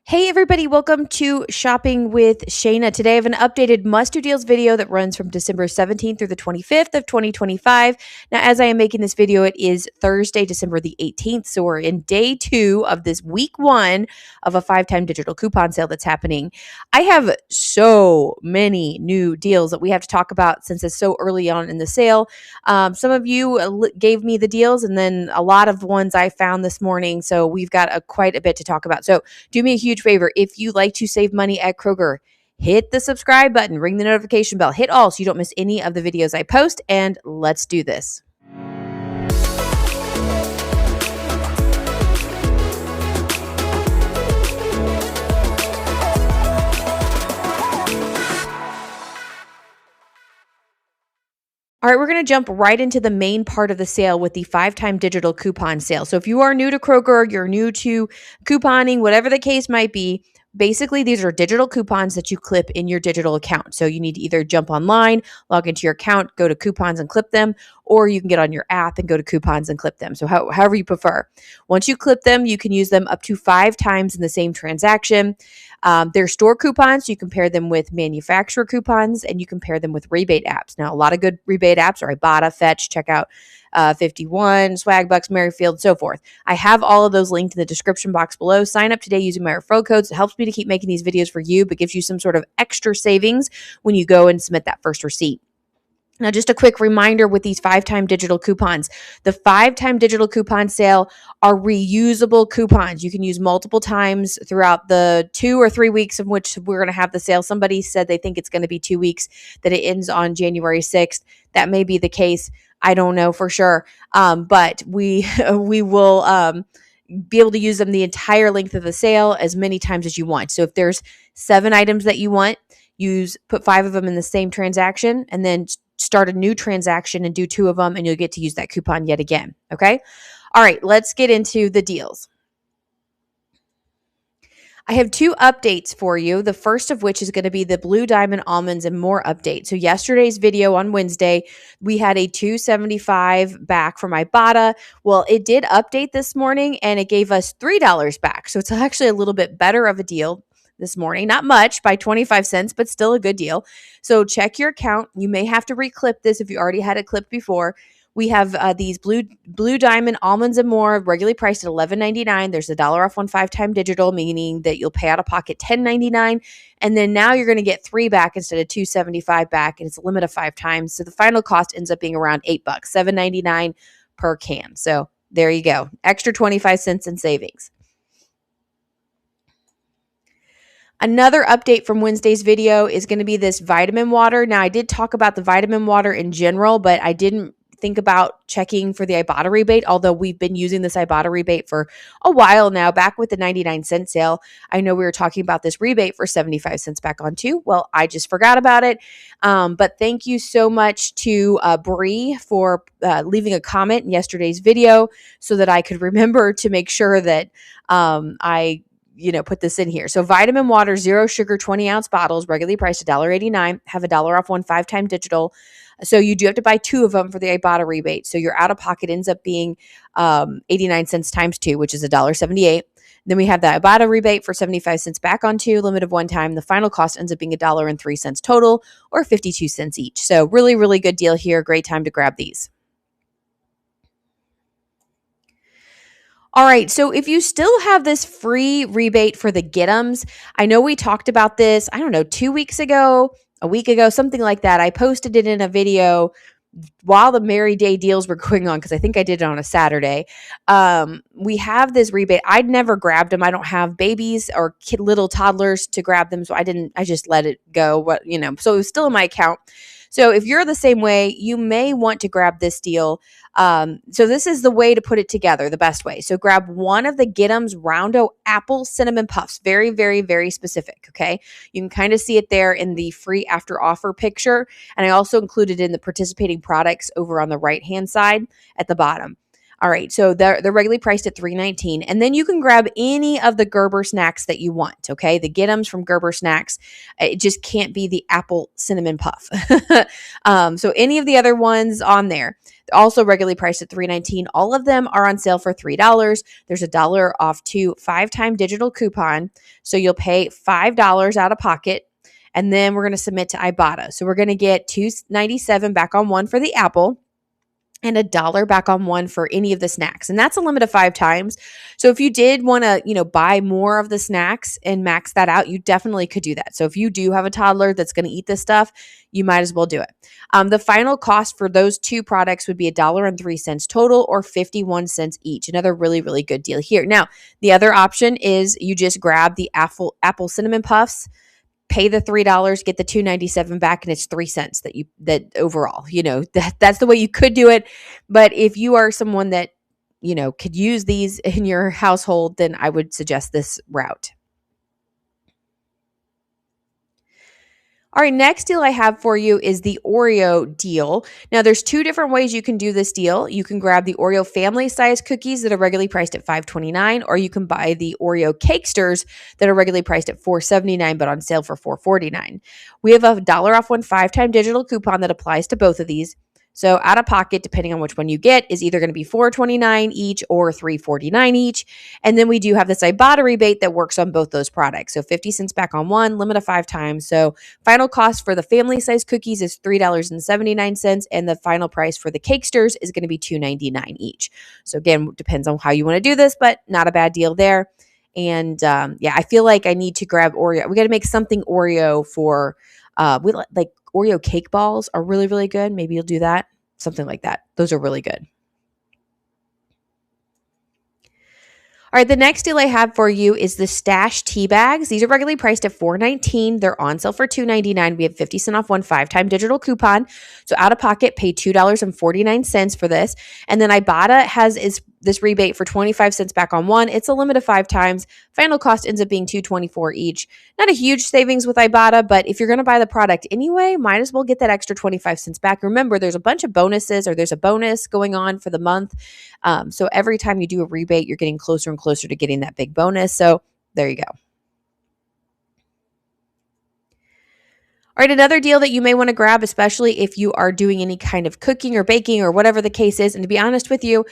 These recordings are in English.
Hey everybody, welcome to Shopping with Shana. Today I have an updated must-do deals video that runs from December 17th through the 25th of 2025. Now, as I am making this video, it is Thursday, December the 18th, so we're in day 2 of this week 1 of a 5-time digital coupon sale that's happening. I have so many new deals that we have to talk about since it's so early on in the sale. Some of you gave me the deals, and then a lot of ones I found this morning, so we've got quite a bit to talk about. So do me a huge favor. If you like to save money at Kroger, hit the subscribe button, ring the notification bell, hit all so you don't miss any of the videos I post, and let's do this. All right, we're going to jump right into the main part of the sale with the 5-time digital coupon sale. So if you are new to Kroger, you're new to couponing, whatever the case might be, basically these are digital coupons that you clip in your digital account. So you need to either jump online, log into your account, go to coupons and clip them, or you can get on your app and go to coupons and clip them. So however you prefer. Once you clip them, you can use them up to 5 times in the same transaction. They're store coupons. You compare them with manufacturer coupons, and you compare them with rebate apps. Now, a lot of good rebate apps are Ibotta, Fetch, Checkout 51, Swagbucks, Merryfield, so forth. I have all of those linked in the description box below. Sign up today using my referral codes. It helps me to keep making these videos for you, but gives you some sort of extra savings when you go and submit that first receipt. Now, just a quick reminder with these 5-time digital coupons. The 5-time digital coupon sale are reusable coupons. You can use multiple times throughout the 2 or 3 weeks of which we're going to have the sale. Somebody said they think it's going to be 2 weeks, that it ends on January 6th. That may be the case. I don't know for sure. But we will be able to use them the entire length of the sale as many times as you want. So if there's 7 items that you want, put 5 of them in the same transaction, and then start a new transaction and do 2 of them, and you'll get to use that coupon yet again. Okay. All right, let's get into the deals. I have 2 updates for you. The first of which is going to be the Blue Diamond Almonds and More update. So yesterday's video on Wednesday, we had a $2.75 back from Ibotta. Well, it did update this morning and it gave us $3 back. So it's actually a little bit better of a deal this morning. Not much, by 25 cents, but still a good deal. So check your account. You may have to reclip this if you already had it clipped before. We have these blue diamond almonds and more, regularly priced at $11.99. There's $1 off on 5-time digital, meaning that you'll pay out of pocket $10.99, and then now you're going to get 3 back instead of $2.75 back, and it's a limit of 5 times. So the final cost ends up being around $8, $7.99 per can. So there you go, extra 25 cents in savings. Another update from Wednesday's video is going to be this vitamin water. Now, I did talk about the vitamin water in general, but I didn't think about checking for the Ibotta rebate, although we've been using this Ibotta rebate for a while now. Back with the 99-cent sale, I know we were talking about this rebate for 75 cents back on too. Well, I just forgot about it. But thank you so much to Bree for leaving a comment in yesterday's video so that I could remember to make sure that I put this in here. So vitamin water, 0 sugar, 20-ounce bottles, regularly priced $1.89, have $1 off on 5-time digital. So you do have to buy 2 of them for the Ibotta rebate. So your out-of-pocket ends up being 89 cents times 2, which is $1.78. Then we have the Ibotta rebate for 75 cents back on 2, limit of 1 time. The final cost ends up being $1.03 total, or 52 cents each. So really, really good deal here. Great time to grab these. All right, so if you still have this free rebate for the Get-ems, I know we talked about this, 2 weeks ago, a week ago, something like that. I posted it in a video while the Merry Day deals were going on, because I think I did it on a Saturday. We have this rebate. I'd never grabbed them. I don't have babies or little toddlers to grab them, so I just let it go. So it was still in my account. So if you're the same way, you may want to grab this deal. So this is the way to put it together, the best way. So grab one of the Get-ems Roundo Apple Cinnamon Puffs. Very, very, very specific, okay? You can kind of see it there in the free after offer picture. And I also included in the participating products over on the right-hand side at the bottom. All right, so they're regularly priced at $3.19, and then you can grab any of the Gerber snacks that you want. Okay, the Get 'ems from Gerber Snacks. It just can't be the apple cinnamon puff. So any of the other ones on there, also regularly priced at $3.19. All of them are on sale for $3. There's $1 off to 5-time digital coupon, so you'll pay $5 out of pocket. And then we're going to submit to Ibotta. So we're going to get $2.97 back on one for the apple and $1 back on one for any of the snacks. And that's a limit of 5 times. So if you did want to, buy more of the snacks and max that out, you definitely could do that. So if you do have a toddler that's going to eat this stuff, you might as well do it. The final cost for those two products would be $1.03 total, or 51 cents each. Another really, really good deal here. Now, the other option is you just grab the apple cinnamon puffs, pay the $3, get the $2.97 back, and it's 3 cents that overall, that's the way you could do it. But if you are someone that, could use these in your household, then I would suggest this route. All right, next deal I have for you is the Oreo deal. Now, there's 2 different ways you can do this deal. You can grab the Oreo family size cookies that are regularly priced at $5.29, or you can buy the Oreo Cakesters that are regularly priced at $4.79 but on sale for $4.49. We have $1 off one 5-time digital coupon that applies to both of these. So out of pocket, depending on which one you get, is either going to be $4.29 each or $3.49 each. And then we do have this Ibotta rebate that works on both those products. So 50 cents back on one, limit of 5 times. So final cost for the family size cookies is $3.79, and the final price for the Cakesters is going to be $2.99 each. So again, depends on how you want to do this, but not a bad deal there. And I feel like I need to grab Oreo. We got to make something Oreo for we like Oreo cake balls are really, really good. Maybe you'll do that. Something like that. Those are really good. All right, the next deal I have for you is the Stash tea bags. These are regularly priced at $4.19. They're on sale for $2.99. We have 50 cents off one 5-time digital coupon. So out of pocket, pay $2.49 for this. And then Ibotta has this rebate for 25 cents back on one. It's a limit of 5 times. Final cost ends up being $2.24 each. Not a huge savings with Ibotta, but if you're going to buy the product anyway, might as well get that extra 25 cents back. Remember, there's a bunch of bonuses, or there's a bonus going on for the month. So every time you do a rebate, you're getting closer and closer to getting that big bonus. So there you go. All right, another deal that you may want to grab, especially if you are doing any kind of cooking or baking or whatever the case is. And to be honest with you,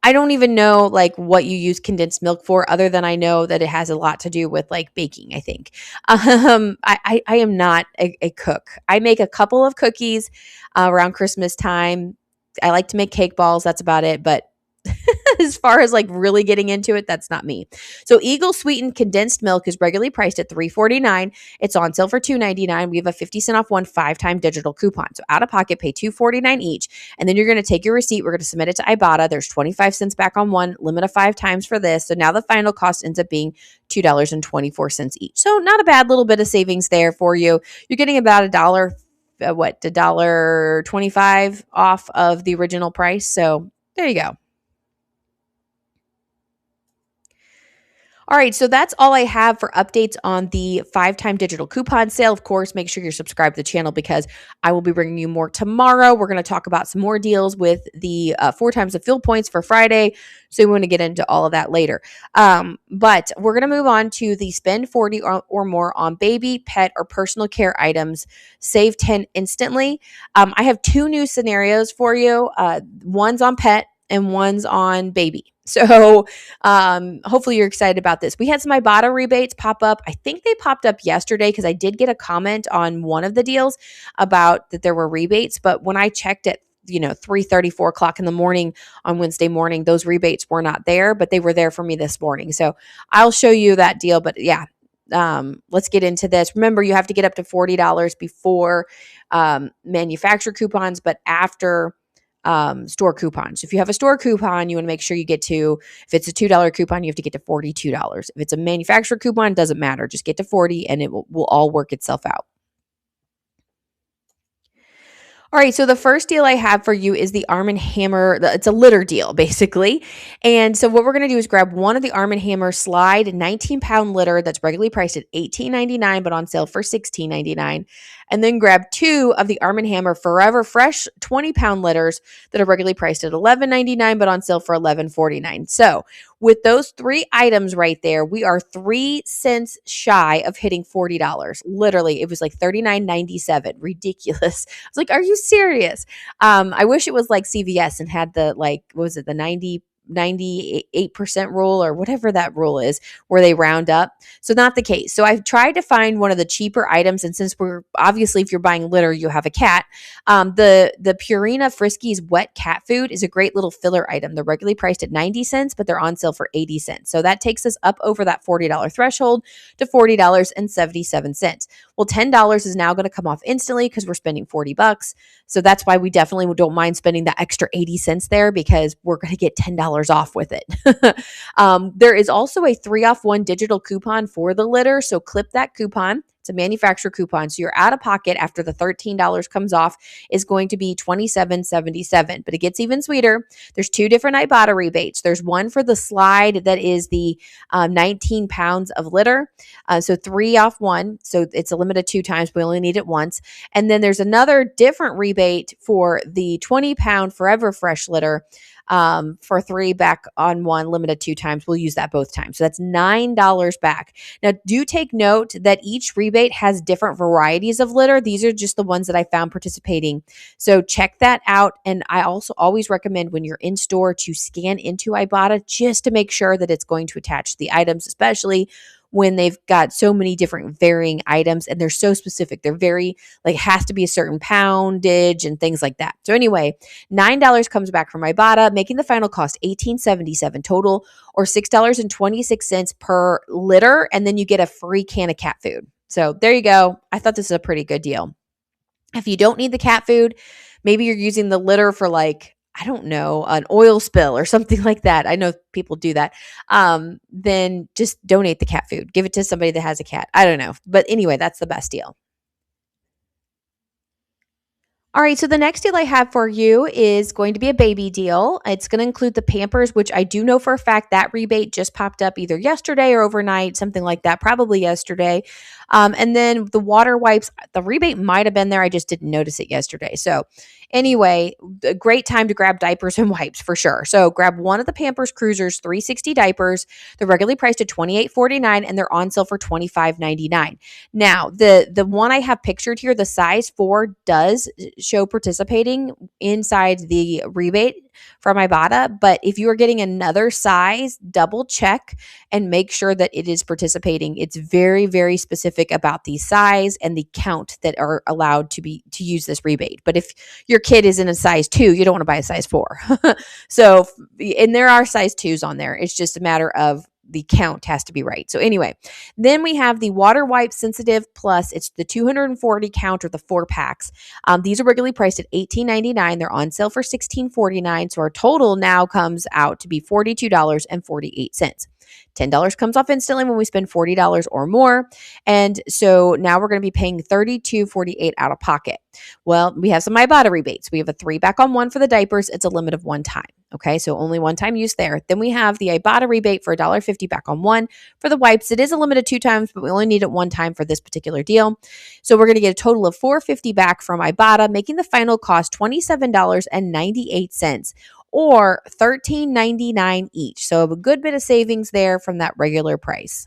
I don't even know what you use condensed milk for, other than I know that it has a lot to do with baking, I think. I am not a cook. I make a couple of cookies around Christmas time. I like to make cake balls. That's about it. But as far as really getting into it, that's not me. So Eagle sweetened condensed milk is regularly priced at $3.49. It's on sale for $2.99. We have a 50 cent off one 5-time digital coupon. So out of pocket, pay $2.49 each. And then you're going to take your receipt. We're going to submit it to Ibotta. There's 25 cents back on one, limit of 5 times for this. So now the final cost ends up being $2.24 each. So not a bad little bit of savings there for you. You're getting about $1.25 off of the original price. So there you go. All right, so that's all I have for updates on the 5-time digital coupon sale. Of course, make sure you're subscribed to the channel because I will be bringing you more tomorrow. We're going to talk about some more deals with the 4 times the fuel points for Friday. So we want to get into all of that later. But we're going to move on to the spend 40 or more on baby, pet, or personal care items. Save 10 instantly. I have 2 new scenarios for you. One's on pet and one's on baby. So hopefully you're excited about this. We had some Ibotta rebates pop up. I think they popped up yesterday because I did get a comment on one of the deals about that there were rebates. But when I checked at 3:30, 4 o'clock in the morning on Wednesday morning, those rebates were not there, but they were there for me this morning. So I'll show you that deal. But yeah, let's get into this. Remember, you have to get up to $40 before manufacturer coupons, but after store coupons. If you have a store coupon, you want to make sure you get to, if it's a $2 coupon, you have to get to $42. If it's a manufacturer coupon, it doesn't matter. Just get to 40 and it will all work itself out. All right, so the first deal I have for you is the Arm& Hammer. It's a litter deal, basically. And so what we're going to do is grab one of the Arm& Hammer Slide 19-pound litter that's regularly priced at $18.99 but on sale for $16.99. And then grab two of the Arm& Hammer Forever Fresh 20-pound litters that are regularly priced at $11.99 but on sale for $11.49. So with those three items right there, we are 3 cents shy of hitting $40. Literally, it was like $39.97. Ridiculous. I was like, are you serious? I wish it was like CVS and had the, like, what was it, the 98% rule or whatever that rule is where they round up. So not the case. So I've tried to find one of the cheaper items. And since we're obviously, if you're buying litter, you have a cat. The Purina Friskies wet cat food is a great little filler item. They're regularly priced at 90 cents, but they're on sale for 80 cents. So that takes us up over that $40 threshold to $40.77. Well, $10 is now going to come off instantly because we're spending $40. So that's why we definitely don't mind spending that extra 80 cents there because we're going to get $10 off with it. There is also a 3-off-1 digital coupon for the litter. So clip that coupon. It's a manufacturer coupon. So your out of pocket after the $13 comes off is going to be $27.77. But it gets even sweeter. There's 2 different Ibotta rebates. There's one for the slide that is the 19 pounds of litter. So 3 off 1. So it's a limited 2 times. We only need it once. And then there's another different rebate for the 20-pound Forever Fresh litter. For 3 back on 1, limited 2 times. We'll use that both times. So that's $9 back. Now, do take note that each rebate has different varieties of litter. These are just the ones that I found participating. So check that out. And I also always recommend when you're in store to scan into Ibotta just to make sure that it's going to attach the items, especially when they've got so many different varying items and they're so specific. They're very, like, has to be a certain poundage and things like that. So anyway, $9 comes back from Ibotta, making the final cost $18.77 total, or $6.26 per litter. And then you get a free can of cat food. So there you go. I thought this is a pretty good deal. If you don't need the cat food, maybe you're using the litter for, like, I don't know, an oil spill or something like that. I know people do that. Then just donate the cat food. Give it to somebody that has a cat. I don't know. But anyway, that's the best deal. All right, so the next deal I have for you is going to be a baby deal. It's going to include the Pampers, which I do know for a fact that rebate just popped up either yesterday or overnight, something like that, probably yesterday. And then the water wipes, the rebate might have been there. I just didn't notice it yesterday. So anyway, a great time to grab diapers and wipes for sure. So grab one of the Pampers Cruisers 360 diapers. They're regularly priced at $28.49 and they're on sale for $25.99. Now, the one I have pictured here, the size 4 does show participating inside the rebate from Ibotta, but if you are getting another size, double check and make sure that it is participating. It's very, very specific about the size and the count that are allowed to use this rebate. But if your kid is in a size 2, you don't want to buy a size 4. So, and there are size 2s on there. It's just a matter of the count has to be right. So anyway, then we have the Water Wipe Sensitive Plus. It's the 240 count or the 4 packs. These are regularly priced at $18.99. They're on sale for $16.49. So our total now comes out to be $42.48. $10 comes off instantly when we spend $40 or more. And so now we're going to be paying $32.48 out of pocket. Well, we have some Ibotta rebates. We have a 3 back on 1 for the diapers. It's a limit of 1 time. Okay, so only 1 time use there. Then we have the Ibotta rebate for $1.50 back on 1 for the wipes. It is a limited 2 times, but we only need it 1 time for this particular deal. So we're going to get a total of $4.50 back from Ibotta, making the final cost $27.98 or $13.99 each. So a good bit of savings there from that regular price.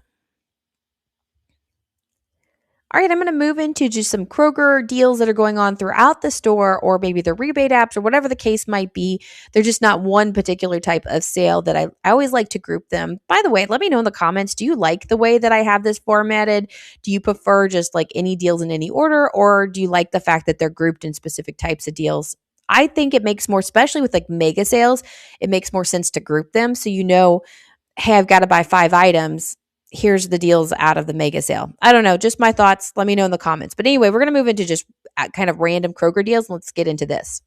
All right, I'm going to move into just some Kroger deals that are going on throughout the store, or maybe the rebate apps or whatever the case might be. They're just not one particular type of sale that I always like to group them. By the way, let me know in the comments, do you like the way that I have this formatted? Do you prefer just like any deals in any order, or do you like the fact that they're grouped in specific types of deals? I think it makes more, especially with like mega sales, it makes more sense to group them so you know, hey, I've got to buy 5 items. Here's the deals out of the mega sale. I don't know, just my thoughts. Let me know in the comments. But anyway, we're going to move into just kind of random Kroger deals. Let's get into this.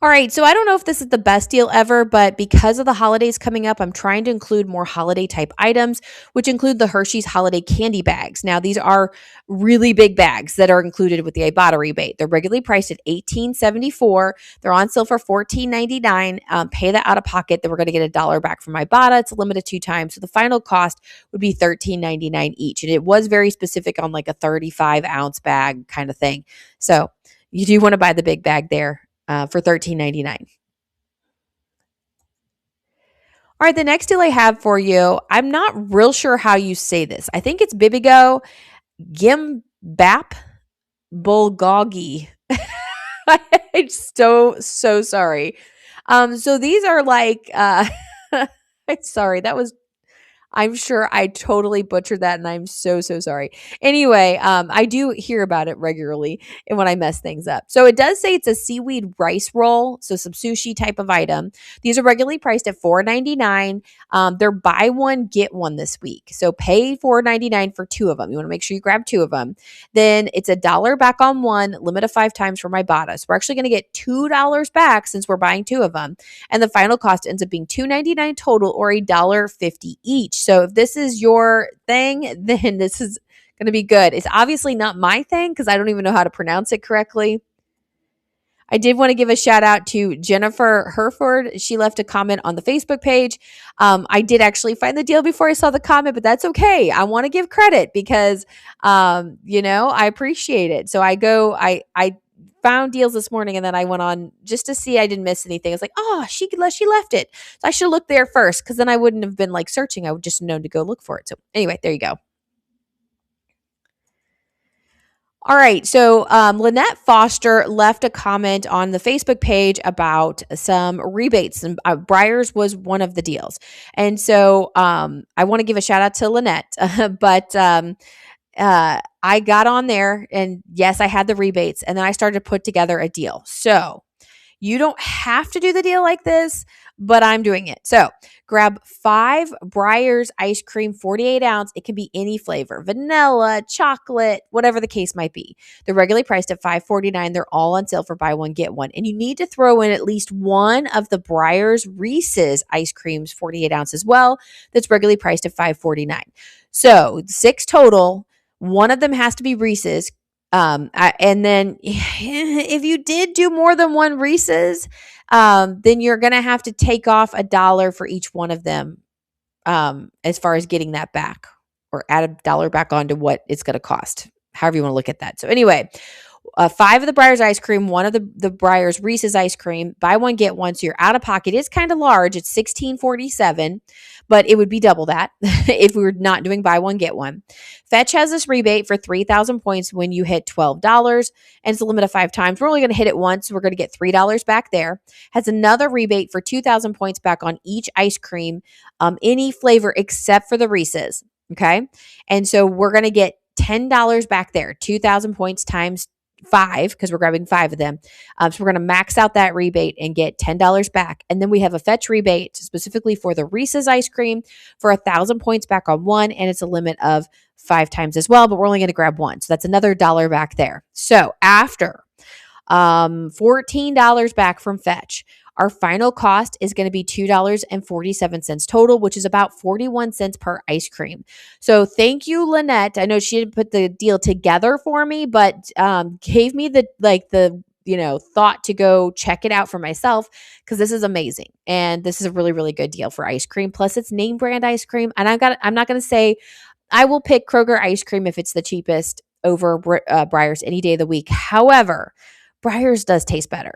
All right, so I don't know if this is the best deal ever, but because of the holidays coming up, I'm trying to include more holiday type items, which include the Hershey's holiday candy bags. Now, these are really big bags that are included with the Ibotta rebate. They're regularly priced at $18.74. They're on sale for $14.99. Pay that out of pocket, then we're going to get $1 back from Ibotta. It's limited 2 times, so the final cost would be $13.99 each. And it was very specific on like a 35-ounce bag kind of thing. So you do want to buy the big bag there for $13.99. All right, the next deal I have for you, I'm not real sure how you say this. I think it's Bibigo Gimbap Bulgogi. I'm so sorry. So these are like sorry, that was I'm sure I totally butchered that, and I'm so sorry. Anyway, I do hear about it regularly and when I mess things up. So it does say it's a seaweed rice roll, so some sushi type of item. These are regularly priced at $4.99. They're buy one, get one this week. So pay $4.99 for 2 of them. You want to make sure you grab 2 of them. Then it's $1 back on one, limit of 5 times for my Ibotta. So we're actually going to get $2 back since we're buying 2 of them. And the final cost ends up being $2.99 total, or $1.50 each. So if this is your thing, then this is going to be good. It's obviously not my thing because I don't even know how to pronounce it correctly. I did want to give a shout out to Jennifer Herford. She left a comment on the Facebook page. I did actually find the deal before I saw the comment, but that's okay. I want to give credit because, I appreciate it. So I found deals this morning, and then I went on just to see I didn't miss anything. I was like, oh, she left it. So I should look there first, because then I wouldn't have been like searching. I would just known to go look for it. So anyway, there you go. All right. So Lynette Foster left a comment on the Facebook page about some rebates, and Breyers was one of the deals. And so I want to give a shout out to Lynette, but I got on there, and yes, I had the rebates, and then I started to put together a deal. So you don't have to do the deal like this, but I'm doing it. So grab 5 Breyers ice cream, 48 ounce. It can be any flavor, vanilla, chocolate, whatever the case might be. They're regularly priced at $5.49. They're all on sale for buy one, get one. And you need to throw in at least one of the Breyers Reese's ice creams, 48 ounce as well. That's regularly priced at $5.49. So 6 total. One of them has to be Reese's. And then if you did do more than one Reese's, then you're going to have to take off $1 for each one of them, as far as getting that back, or add $1 back onto what it's going to cost, however you want to look at that. So anyway, 5 of the Breyers ice cream, 1 of the Breyers Reese's ice cream, buy one, get one. So your out of pocket is kind of large. It's $16.47, but it would be double that if we were not doing buy one, get one. Fetch has this rebate for 3,000 points when you hit $12, and it's a limit of 5 times. We're only going to hit it once, so we're going to get $3 back there. Has another rebate for 2,000 points back on each ice cream, any flavor except for the Reese's. Okay. And so we're going to get $10 back there, 2,000 points times 5, because we're grabbing 5 of them. So we're going to max out that rebate and get $10 back. And then we have a fetch rebate specifically for the Reese's ice cream for 1,000 points back on one. And it's a limit of 5 times as well, but we're only going to grab one. So that's another $1 back there. So after $14 back from fetch, our final cost is going to be $2.47 total, which is about 41 cents per ice cream. So thank you, Lynette. I know she didn't put the deal together for me, but gave me the thought to go check it out for myself, because this is amazing. And this is a really, really good deal for ice cream. Plus it's name brand ice cream. And I'm not going to say I will pick Kroger ice cream if it's the cheapest over Breyers any day of the week. However, Breyers does taste better.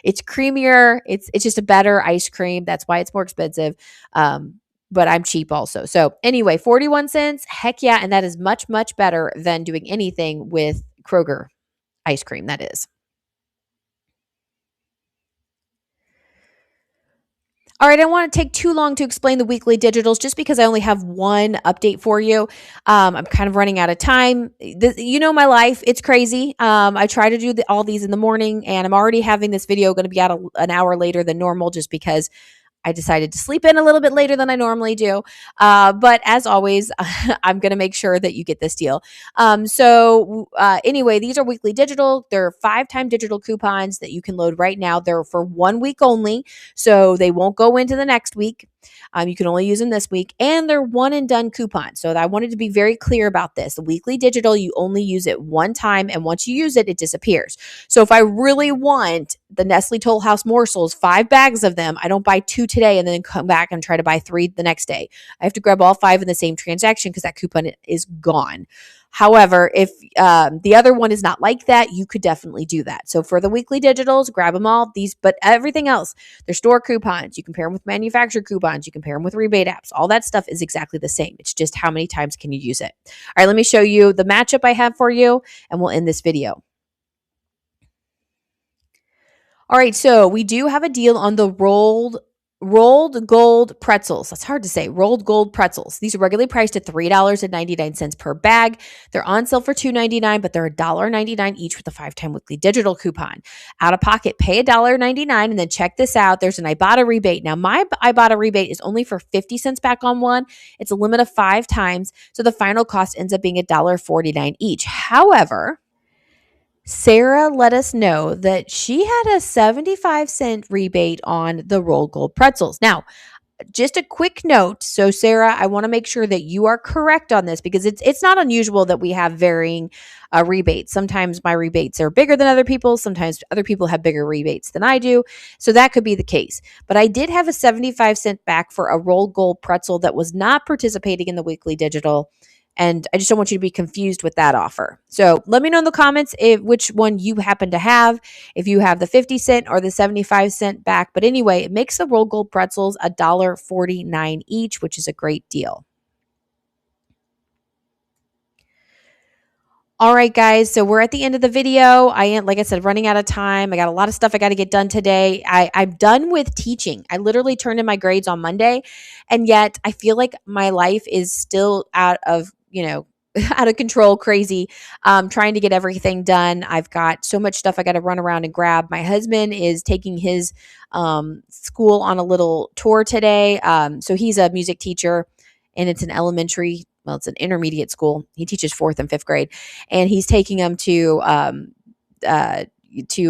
It's creamier. It's just a better ice cream. That's why it's more expensive. But I'm cheap also. So anyway, 41 cents. Heck yeah. And that is much, much better than doing anything with Kroger ice cream. That is. All right, I don't want to take too long to explain the weekly digitals, just because I only have one update for you. I'm kind of running out of time. My life, it's crazy. I try to do all these in the morning, and I'm already having this video going to be out an hour later than normal, just because I decided to sleep in a little bit later than I normally do. But as always, I'm going to make sure that you get this deal. Anyway, these are weekly digital. They're 5-time digital coupons that you can load right now. They're for 1 week only, so they won't go into the next week. You can only use them this week, and they're one and done coupons. So I wanted to be very clear about this. The weekly digital, you only use it one time, and once you use it, it disappears. So if I really want the Nestle Toll House morsels, 5 bags of them, I don't buy 2 today and then come back and try to buy 3 the next day. I have to grab all 5 in the same transaction because that coupon is gone. However, if the other one is not like that, you could definitely do that. So for the weekly digitals, grab them all. But everything else, they're store coupons. You compare them with manufacturer coupons. You compare them with rebate apps. All that stuff is exactly the same. It's just how many times can you use it. All right, let me show you the matchup I have for you, and we'll end this video. All right, so we do have a deal on the rolled gold pretzels. That's hard to say. Rolled gold pretzels. These are regularly priced at $3.99 per bag. They're on sale for $2.99, but they're $1.99 each with a 5-time weekly digital coupon. Out of pocket, pay $1.99, and then check this out. There's an Ibotta rebate. Now, my Ibotta rebate is only for 50 cents back on one. It's a limit of 5 times, so the final cost ends up being $1.49 each. However, Sarah let us know that she had a 75-cent rebate on the rolled gold pretzels. Now, just a quick note. So, Sarah, I want to make sure that you are correct on this because it's not unusual that we have varying rebates. Sometimes my rebates are bigger than other people's. Sometimes other people have bigger rebates than I do. So that could be the case. But I did have a 75-cent back for a rolled gold pretzel that was not participating in the weekly digital. And I just don't want you to be confused with that offer. So let me know in the comments which one you happen to have, if you have the 50 cent or the 75-cent back. But anyway, it makes the rolled gold pretzels $1.49 each, which is a great deal. All right, guys. So we're at the end of the video. I am, like I said, running out of time. I got a lot of stuff I got to get done today. I'm done with teaching. I literally turned in my grades on Monday, and yet I feel like my life is still out of control, crazy, trying to get everything done. I've got so much stuff I got to run around and grab. My husband is taking his school on a little tour today. So he's a music teacher, and it's it's an intermediate school. He teaches 4th and 5th grade, and he's taking them to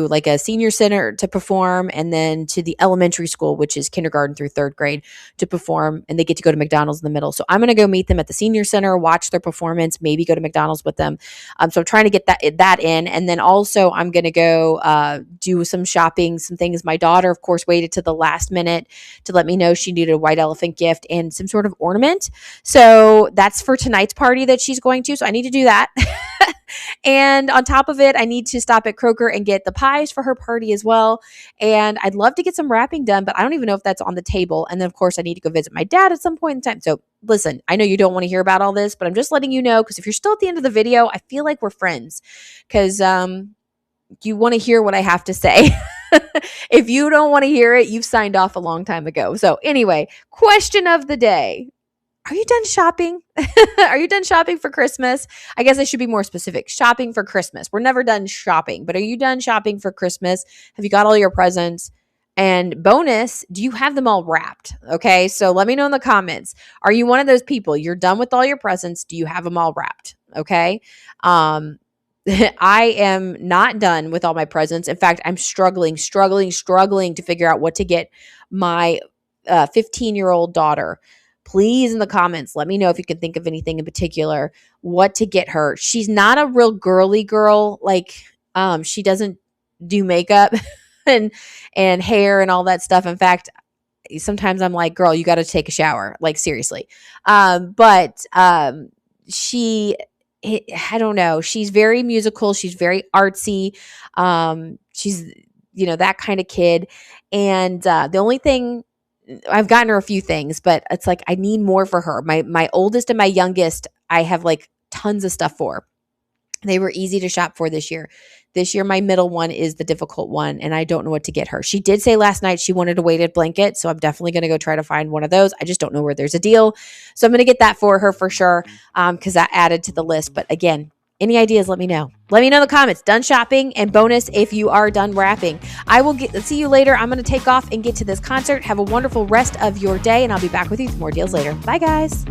like a senior center to perform, and then to the elementary school, which is kindergarten through 3rd grade, to perform, and they get to go to McDonald's in the middle. So I'm going to go meet them at the senior center, watch their performance, maybe go to McDonald's with them. So I'm trying to get that in, and then also I'm going to go do some shopping, some things. My daughter, of course, waited to the last minute to let me know she needed a white elephant gift and some sort of ornament. So that's for tonight's party that she's going to. So I need to do that. And on top of it, I need to stop at Kroger and get the pies for her party as well. And I'd love to get some wrapping done, but I don't even know if that's on the table. And then, of course, I need to go visit my dad at some point in time. So listen, I know you don't want to hear about all this, but I'm just letting you know, because if you're still at the end of the video, I feel like we're friends, because you want to hear what I have to say. If you don't want to hear it, you've signed off a long time ago. So anyway, question of the day. Are you done shopping? Are you done shopping for Christmas? I guess I should be more specific. Shopping for Christmas. We're never done shopping, but are you done shopping for Christmas? Have you got all your presents? And bonus, do you have them all wrapped? Okay, so let me know in the comments. Are you one of those people? You're done with all your presents. Do you have them all wrapped? Okay. I am not done with all my presents. In fact, I'm struggling to figure out what to get my 15-year-old daughter. Please, in the comments, let me know if you can think of anything in particular, what to get her. She's not a real girly girl. Like, she doesn't do makeup and hair and all that stuff. In fact, sometimes I'm like, girl, you got to take a shower. Like, seriously. But I don't know. She's very musical. She's very artsy. She's, that kind of kid. And the only thing, I've gotten her a few things, but it's like I need more for her. My oldest and my youngest, I have like tons of stuff for. They were easy to shop for this year. This year, my middle one is the difficult one, and I don't know what to get her. She did say last night she wanted a weighted blanket, so I'm definitely going to go try to find one of those. I just don't know where there's a deal. So I'm going to get that for her for sure, because that added to the list. But again, Any ideas, let me know. Let me know in the comments. Done shopping, and bonus if you are done wrapping. I will see you later. I'm going to take off and get to this concert. Have a wonderful rest of your day, and I'll be back with you with more deals later. Bye, guys.